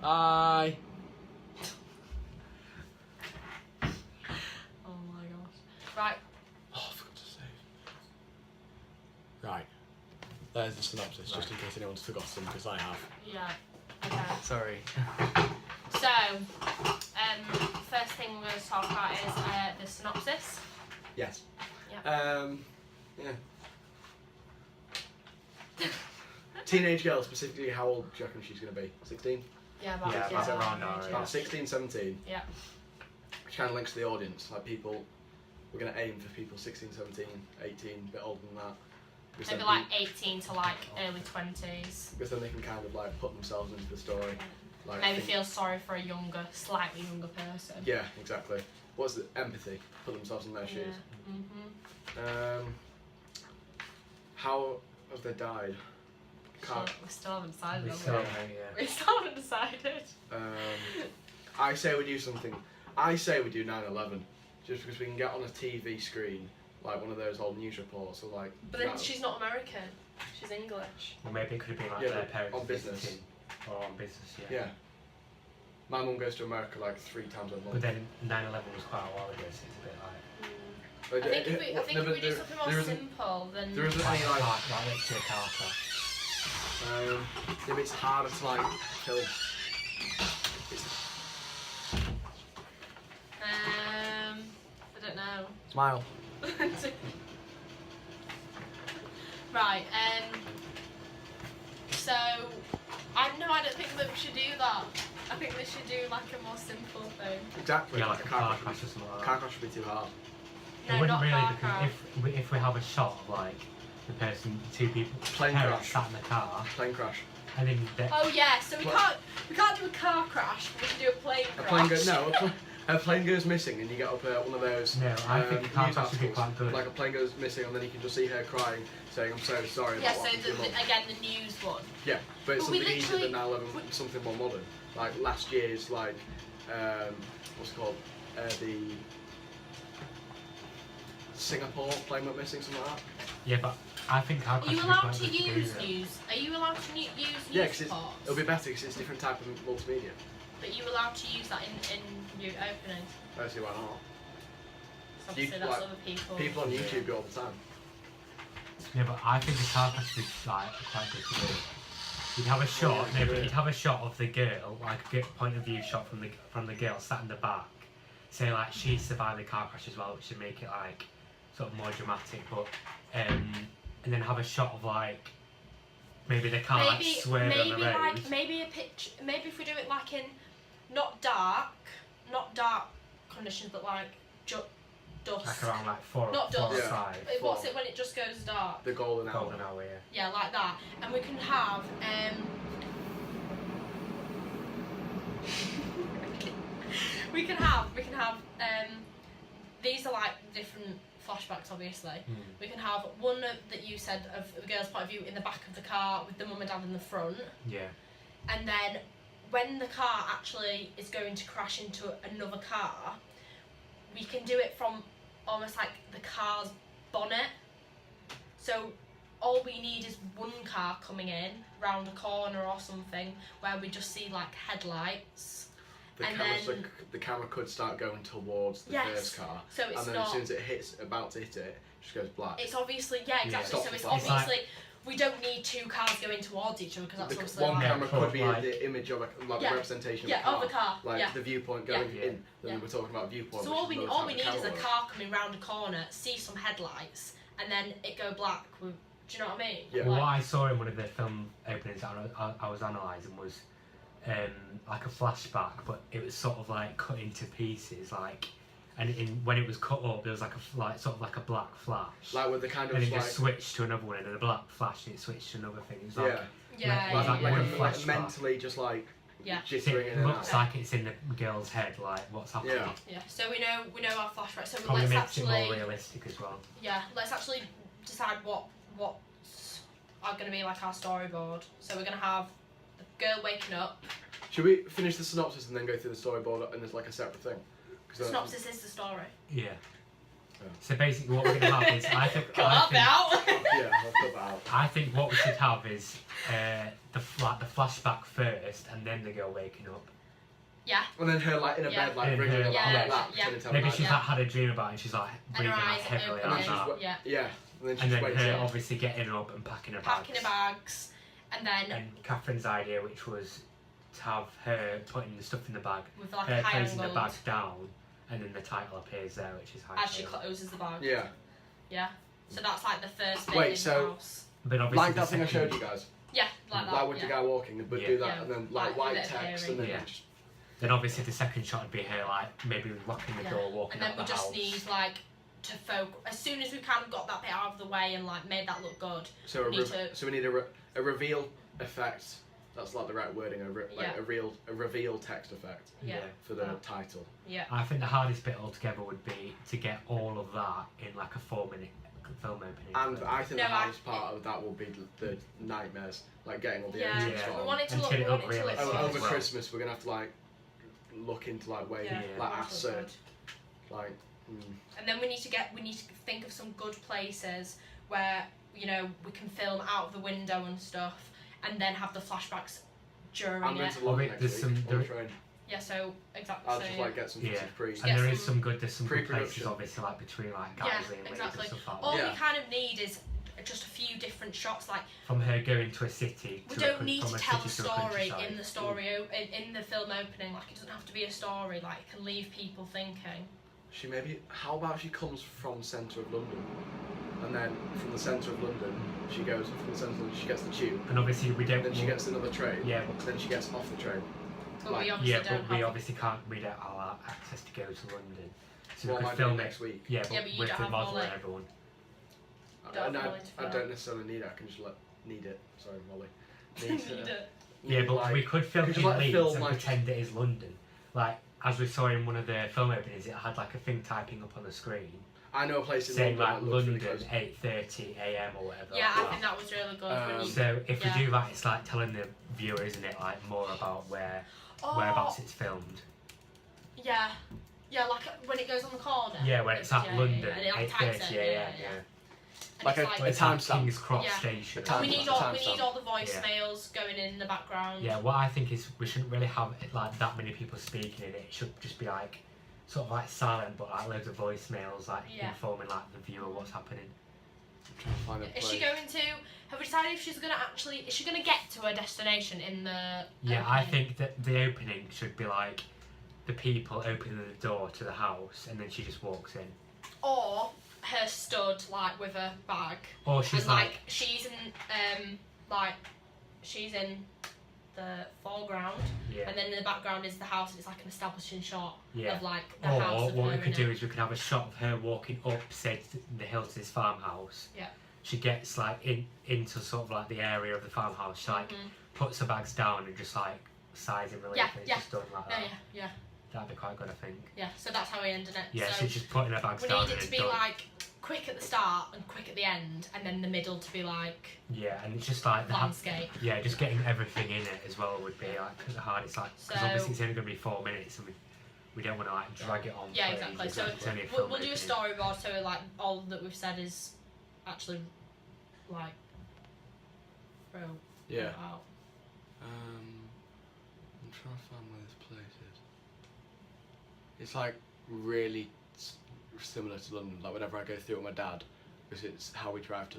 Hi. Oh my gosh. Right. Oh, I forgot to save. Right. There's the synopsis, just in case anyone's forgotten, because I have. Yeah. Okay. Sorry. So, first thing we're going to talk about is the synopsis. Yes. Yeah. Yeah. Teenage girl, specifically, how old do you reckon she's going to be? 16? Yeah, about, Yeah, yeah, about around our age, age. About 16, 17. Yeah. Which kind of links to the audience. Like people, we're going to aim for people 16, 17, 18, a bit older than that. Because Maybe then like 18 to like early 20s. Because then they can kind of like put themselves into the story. Like, Maybe feel sorry for a younger, slightly younger person. Yeah, exactly. What's the empathy? Put themselves in their shoes. Mhm. How have they died? We still haven't decided. We have still we? don't know, yeah. We still haven't decided. I say we do something. I say we do 9/11, just because we can get on a TV screen, like one of those old news reports, or like. But then that- she's not American. She's English. Well, maybe it could have been like Yeah, their but parents on business. visiting, or on business, yeah. Yeah. My mum goes to America like 3 times a month. But then 9/11 was quite a while ago, so it's a bit like. But I think if we, I think no, if but we do there- something more there isn't- simple, then. There isn't Like, any like. like next to a car crash. If it's harder to like kill. I don't know. Smile. Right. So, I don't think that we should do that. I think we should do like a more simple thing. Exactly. Yeah, like a car crash or something like that. Car crash would be too hard. It No, wouldn't not really, car because crash. if we have a shot of like the person, two people, Plane parents crash. sat in the car, Plane crash. and then Oh yeah, so we What? can't do a car crash, but we can do a plane A crash. plane goes a plane goes missing and you get up one of those. No, I think a car news crash would be articles. quite good. Like a plane goes missing and then you can just see her crying, saying I'm so sorry. Yeah, about so what happened to your mum." again the news one. Yeah, but it's But we something easier than literally- 9/11, something more modern. Like last year's like what's it called? The Singapore plane went missing, something like that. yeah, but I think car Are crash you would be allowed quite to good do use that. news? Are you allowed to use news Yeah, because reports? it'll be better because it's a different type of multimedia. But you allowed to use that in your opening? I don't see why not. So obviously that's like, other people. People on YouTube do it all the time. Yeah, but I think the car crash would be like quite good to do. You'd have a shot, yeah, no, but yeah. you'd have a shot of the girl, like a point of view shot from the girl sat in the back. Say like she survived the car crash as well, which would make it like sort of more dramatic. But and then have a shot of like maybe the car like swerving on the road. like maybe a picture. Maybe if we do it like in not dark conditions, but like dusk. Like around like 4 Not or dusk. 5. What's it when it just goes dark? The golden hour. Golden hour, yeah. Yeah, like that. And we can have we can have these are like different flashbacks obviously. We can have one that you said of the girl's point of view in the back of the car with the mum and dad in the front, Yeah. and then when the car actually is going to crash into another car, we can do it from almost like the car's bonnet. So all we need is one car coming in round a corner or something where we just see like headlights. And then- The camera could start going towards the Yes, first car, so it's and then not- as soon as it hits, about to hit it, it just goes black. It's obviously, yeah, exactly. Yeah. So it's Stop the obviously we don't need two cars going towards each other because that's The obviously one like, camera could be like- the image of like Yeah. a representation yeah, of of a the car. like Yeah. the viewpoint going Yeah. in. Then Yeah. we're talking about viewpoint. So which all we another all type we of need is a camera. car coming round a corner, see some headlights, and then it go black. Do you know what I mean? Yeah. Well, Like- what I saw in one of the film openings that I was analysing was like a flashback, but it was sort of like cut into pieces, like, and when it was cut up, there was like sort of like a black flash, Like with the kind of and it like just switched to another one, and then a black flash, and it switched to another thing. It was like, yeah, yeah, like like, one like flashback. mentally just like Yeah. jittering in it and looks out. like it's in the girl's head, like what's happening. Yeah. Yeah. So we know our flashback. So Probably let's makes it more actually realistic as well. let's actually decide what's are going to be like our storyboard. So we're going to have the girl waking up. Should we finish the synopsis and then go through the storyboard and there's like a separate thing? 'Cause then- Synopsis is the story. Yeah. So basically, what we're gonna have is I think Cut that out. Yeah, I'll cut that out. I think what we should have is the flashback first, and then the girl waking up. And then her like in a Yeah. bed, like In wriggling her- about Yeah, like that, yeah. pretending to have Maybe a she's nightmare. like had a dream about it, and she's like And breathing her like eyes heavily open. like she's that. what- Yeah. Yeah, and then she And then wakes her up. obviously getting up and packing her bags. Packing her bags, and then And Catherine's idea, which was to have her putting the stuff in the bag, with like her a high placing the angle bag down, and then the title appears there, which is high. as she Table. closes the bag. Yeah, Yeah. So that's like the first bit Wait, in so- the house. But obviously like the that thing I second- showed you guys. Yeah, like that. Like with yeah. the guy walking, but Yeah. do that, Yeah. and then Like, like white with it text, and then appearing. just Then obviously the second shot would be her like maybe locking the Yeah. door, walking And then out we the just house. need like to focus as soon as we kind of got that bit out of the way and like made that look good. so a Need to- so we need a reveal effect. That's like the right wording. Like Yeah. a reveal text effect Yeah. for the That. title. Yeah. I think the hardest bit altogether would be to get all of that in like a 4-minute film opening. And I think No, the hardest part of that will be the nightmares, like getting all the Yeah. engines Yeah. We on. want it to And look. get We it want up it to look. realistic good. as Over well. Christmas, we're gonna have to like look into like ways, Yeah. Yeah. like we want it to look acid, good. like. And then we need to think of some good places where we can film out of the window and stuff, and then have the flashbacks during I'm going it. to London wait, next there's week some- on the there- train. Yeah. So exactly. I'll so, just like get some Yeah. pre. And Get there is some there's some good places pre-production. obviously like between like Yeah, Gaisley and Leeds exactly. and stuff like All that. Yeah. we kind of need is just a few different shots. Like From her going to a city we to don't need from to a tell a city to a story countryside. in the story in the film opening. Like it doesn't have to be a story. Like it can leave people thinking. She maybe. How about she comes from centre of London, and then from the centre of London she goes from the centre of London, she gets the tube, And obviously we don't then she want- gets another train, yeah, but then she gets off the train. But we Like, obviously yeah, don't but we have. obviously we don't allow access to go to London. So What we am I could doing film next it. week? Yeah, but, Yeah, but you with don't the have model Molly. and everyone. Don't And have I Molly to don't film. necessarily need it. I can just need it. Sorry, Molly. Need it. Yeah, but like, we could film could in you, like, Leeds film, and like- pretend it is London. Like, as we saw in one of the film openings, it had like a thing typing up on the screen I know a place in saying London like that looks London really close. 8:30 a.m. or whatever. Yeah, like I that. think that was really good. when you, So if Yeah. we do that, it's like telling the viewer, isn't it, like more about whereabouts it's filmed. Yeah, like when it goes on the corner. Yeah, when it's at Yeah, London, and it like types 8:30 it, a.m. yeah. And Like it's a- like, Well, it's timestamp. at King's Cross Yeah. Station. A we timestamp. need all the voicemails going in the background. Yeah, what I think is we shouldn't really have like that many people speaking in it. It should just be like sort of like silent, but like loads of voicemails, like Yeah. informing like the viewer what's happening. I'm trying to find a place. Is she going to? Have we decided if she's gonna actually? Is she gonna get to her destination in the? Yeah, I opening? think that the opening should be like the people opening the door to the house, and then she just walks in. Or her stood like with a bag, Or she's and like, she's in the foreground, yeah, and then in the background is the house, and it's like an establishing shot yeah. of like the house. Or Of what her we could in do it. is we could have a shot of her walking up, say, to the hill to this farmhouse. Yeah. She gets like into sort of like the area of the farmhouse. She like Mhm. puts her bags down and just like sighs in relief, Yeah, and it's yeah. just done like Yeah, that. yeah. That'd be quite good, I think. Yeah, so that's how we ended it. Yeah, so so she's putting her bags we down need and it to it's be done. like quick at the start and quick at the end, and then the middle to be like Yeah, and it's just like landscape. yeah, just getting everything in it as well would be like the hardest. Like because So- obviously it's only going to be 4 minutes, and we don't want to like drag it on. Yeah, for exactly. ages. So It's only a we'll film do a opening. storyboard so like all that we've said is actually like throw Yeah. out. I'm trying to find where this place is. It's like really similar to London. Like whenever I go through it with my dad, because it's how we drive to.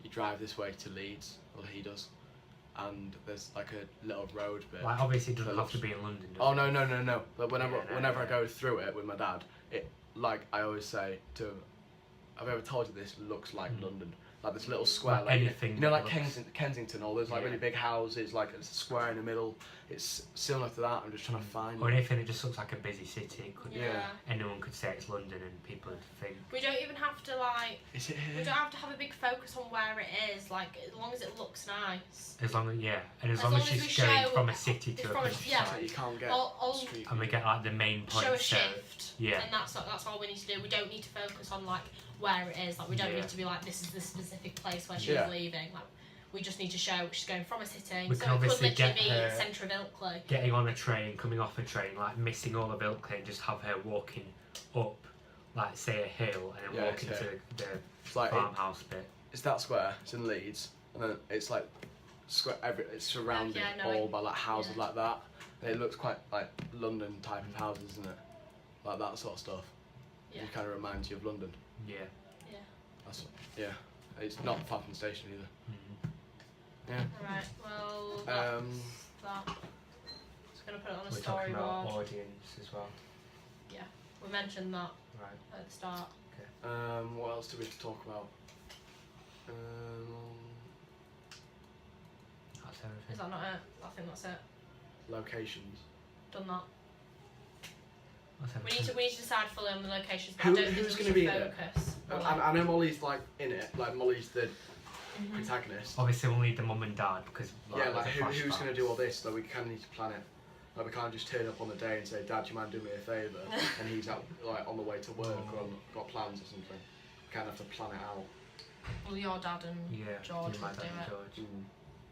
You drive this way to Leeds, or he does, and there's like a little road bit. Like obviously it doesn't that have to looks- be in London. Does Oh it? no! But whenever Yeah, no, whenever I yeah. go through it with my dad, it like I always say to him, I've ever told you this looks like London. Like this little square, Like like anything you know, that like looks- Kensington, all those like Yeah. really big houses, like it's a square in the middle. It's similar to that. I'm just trying to find. Or anything that just looks like a busy city. It could, Yeah. anyone could say it's London, and people would think. We don't even have to like. Is it We here? don't have to have a big focus on where it is. Like as long as it looks nice. As long as and as As long long as as she's we going show- from a city it's to a from a- yeah. So you countryside, can't get All street. and we get like the main point. show a so shift. yeah. And that's all we need to do. We don't need to focus on like where it is. Like we don't Yeah. need to be like this is the specific place where she's Yeah. leaving. Like we just need to show she's going from a city. We so can it could obviously literally get be her- centre of Ilkley. Getting on a train, coming off a train, like missing all of Ilkley, and just have her walking up like say a hill, and then Yeah, walk it's into the It's like farmhouse bit. it's that square. It's in Leeds, and then it's like square. It's surrounded Yeah, I know all it. by like houses Yeah. like that. And it looks quite like London type of houses, isn't it? Like that sort of stuff. Yeah. It kind of reminds you of London. Yeah. That's yeah. It's not far from the station either. Mm. Yeah. Right. Well, that's that. Just gonna put it on a We're talking about storyboard. audience as well. We mentioned that Right. at the start. What else do we have to talk about? That's everything. Is that not it? I think that's it. Locations. Done that. That's We everything. need to decide fully on the locations. But Who- I don't think who's that we gonna should be in it? focus. on I know Molly's like in it. Like Molly's the protagonist. Obviously, we'll need the mum and dad because Yeah, like the who's going to flashbacks. do all this? Like we kind of need to plan it. Like we can't just turn up on the day and say, "Dad, do you mind doing me a favour?" and he's out like on the way to work or got plans or something. We kind of have to plan it out. Well, your dad and Yeah, George you might would do have it. George.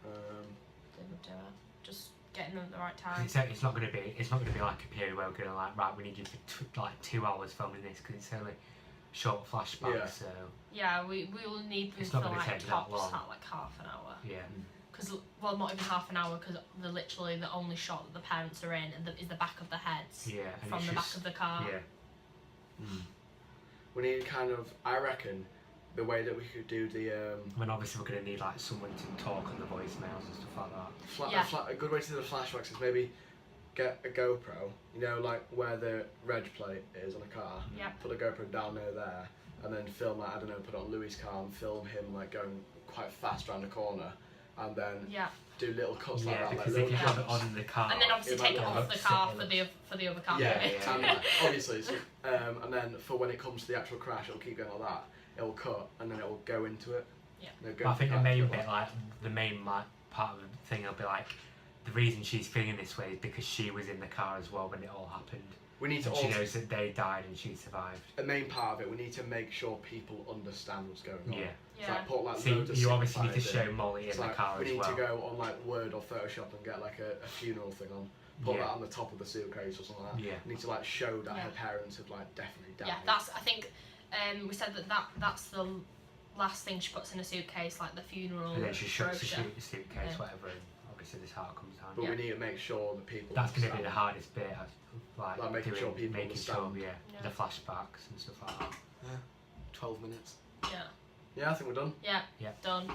They would do it. Just getting them at the right 'Cause time. It's not going to be. It's not going to be like a period where we're going to like right. We need you for like 2 hours filming this because it's only short flashbacks. Yeah. So Yeah, we will need them It's for not gonna like take that tops long. at like half an hour. yeah. Because well, not even half an hour because they're literally the only shot that the parents are in and is the back of the heads Yeah. And from it's the just, back of the car. Yeah. We need kind of. I reckon the way that we could do the I mean, obviously, we're going to need like someone to talk on the voicemails and stuff like that. Yeah. a good way to do the flashbacks is maybe get a GoPro. You know, like where the reg plate is on a car. Yeah. Put a GoPro down near there, and then film like I don't know, put it on Louis' car and film him like going quite fast around the corner, and then Yeah. do little cuts like Yeah, that. because like if you little have it jumps. on the car, And then obviously it might take it look off the like car silly. for the other car. Yeah, maybe. yeah. and like, obviously, it's, and then for when it comes to the actual crash, it'll keep going like that. It'll cut, and then it will go into it. Yeah. It'll go But I think the back to main it, bit, like the main like part of the thing, will be like the reason she's feeling this way is because she was in the car as well when it all happened, We need to and she also, knows that they died and she survived. a main part of it. We need to make sure people understand what's going on. Yeah. It's Yeah. like put like So loads of you obviously need to signifiers in. show Molly in It's the like, car we as need well. to go on like Word or Photoshop and get like a funeral thing on. Put Yeah. that on the top of the suitcase or something like that. Yeah. We need to like show that Yeah. her parents have like definitely died. Yeah, that's. I think we said that's the last thing she puts in a suitcase, like the funeral. And then she shuts the brochure. suitcase, Yeah. whatever, and obviously this how it comes down. But Yeah. we need to make sure the people. That's going to be the understand. hardest bit, like Like making doing, sure people making sure, understand. Yeah. the flashbacks and stuff like that. 12 minutes. Yeah. Yeah, I think we're done. Yeah. Yeah. Done.